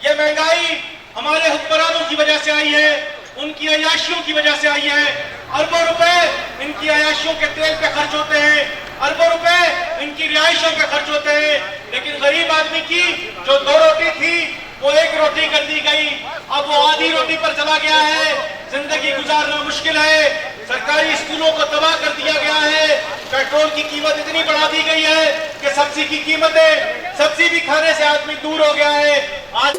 ये महंगाई हमारे हुक्मरानों की वजह से आई है, उनकी अयाशियों की वजह से आई है। अरबों रुपए इनकी अयाशियों के तेल पे खर्च होते हैं, अरबों रुपए इनकी रिहाइशों पे खर्च होते हैं, लेकिन गरीब आदमी की जो 2 रोटी थी वो 1 रोटी कर दी गई, अब वो आधी रोटी पर चला गया है। जिंदगी गुजारना मुश्किल है, सरकारी स्कूलों को तबाह कर दिया गया है, पेट्रोल की कीमत इतनी बढ़ा दी गई है कि सब्जी की कीमतें, सब्जी भी खाने से आदमी दूर हो गया है। आज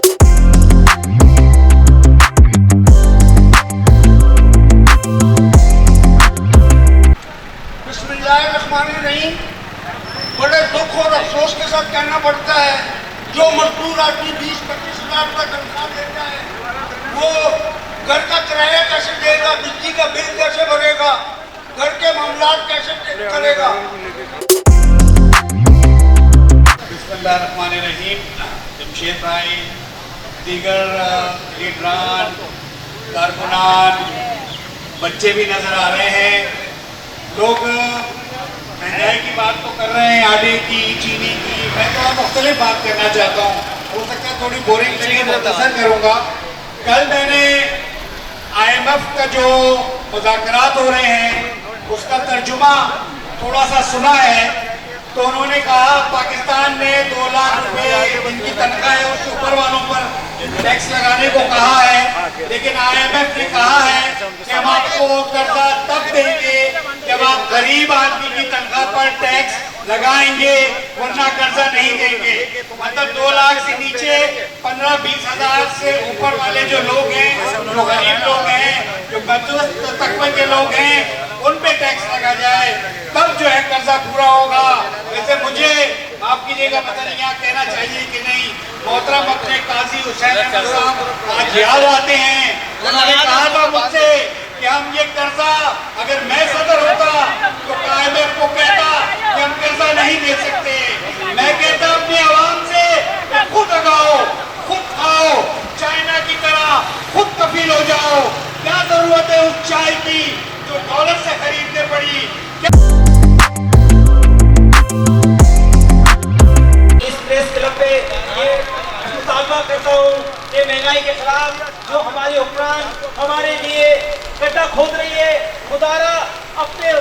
बिस्मिल्लाहिर्रहमानिर्रहीम। बड़े दुख और अफसोस के साथ कहना पड़ता है, जो मजदूर आदमी 20-25 हज़ार रुपये तनख्वाह देता है, वो घर का किराया कैसे देगा, बिजली का बिल कैसे भरेगा, घर के मामलात कैसे करेगा। बिस्मिल्लाहिर्रहमानिर्रहीम। जमशेद भाई, दीगर लीडरान, कारकुनान, बच्चे भी नजर आ रहे हैं। लोग महंगाई की बात तो कर रहे हैं, आटे की, चीनी की। मैं थोड़ा मुख्तलिफ बात करना चाहता हूँ, हो सकता है थोड़ी बोरिंग लगे, मुख्तसर करूँगा। कल मैंने IMF का जो मुज़ाकरात हो रहे हैं उसका तर्जुमा थोड़ा सा सुना है, तो उन्होंने कहा पाकिस्तान ने 2 लाख रुपए जिनकी तनख्वाह है उसके ऊपर वालों पर टैक्स लगाने को कहा है, लेकिन IMF ने कहा है कि हम आपको कर्जा तब देंगे जब आप गरीब आदमी की तनख्वाह पर टैक्स लगाएंगे, वरना कर्जा नहीं देंगे। मतलब 2 लाख से नीचे 15-20 हज़ार से ऊपर वाले जो लोग हैं, जो गरीब लोग हैं, जो मध्यम तबके के लोग हैं, उन पे टैक्स लगा जाए, तब जो है कर्जा पूरा होगा। वैसे मुझे माफ कीजिएगा, पता नहीं यहाँ कहना चाहिए कि नहीं, मोहतरम अपने काजी हुसैन अहमद साहब आज याद आते हैं। उन्होंने कहा था मुझसे कि हम ये कर्जा, अगर मैं सदर होता तो IMF को कहता कि हम कर्जा नहीं दे सकते। मैं कहता अपनी आवाम से खुद लगाओ, खुद खाओ, चाइना की तरह खुद कफील हो जाओ। क्या जरूरत है उस चाय की जो डॉलर से खरीदने पड़ी। इस प्रेस क्लब पे ये मुतालबा करता हूँ कि महंगाई के खिलाफ जो हमारे हुक्मरान हमारे लिए गड्ढा खोद रही है, खुदारा अपने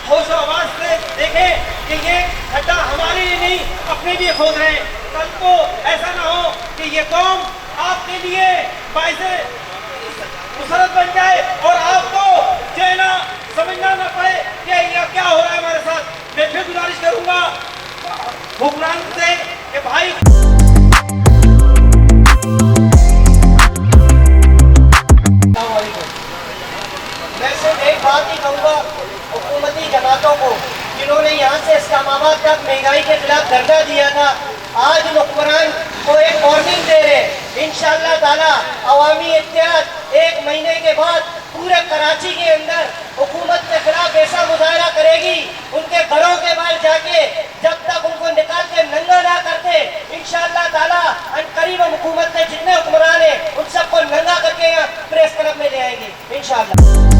होश आवाज से देखें कि ये गड्ढा हमारे लिए नहीं अपने लिए खोद रहे हैं। कल को ऐसा ना हो कि ये कौम आपके लिए बाइसे मुसरत बन जाए और आपको कहना समझना ना पड़े कि यह क्या हो रहा है हमारे साथ। मैं फिर गुजारिश करूंगा हुक्मरान से कि भाई मैं सिर्फ एक बात ही कहूँगा हुकूमती जमातों को, जिन्होंने यहाँ से इस्लामाबाद तक महंगाई के खिलाफ धरना दिया था, आज हुक्मरान को एक वार्निंग दे रहे। इंशाअल्लाह ताला अवामी इत्तेहाद 1 महीने के बाद पूरे कराची के अंदर हुकूमत के खिलाफ ऐसा मुजाहरा करेगी, उनके घरों के बाहर जाके जब तक उनको निकाल के नंगा ना करते, इंशाअल्लाह ताला अनकरीब हुकूमत के जितने हुक्मरान हैं उन सबको नंगा करके यहाँ प्रेस क्लब में ले आएंगे इंशाअल्लाह।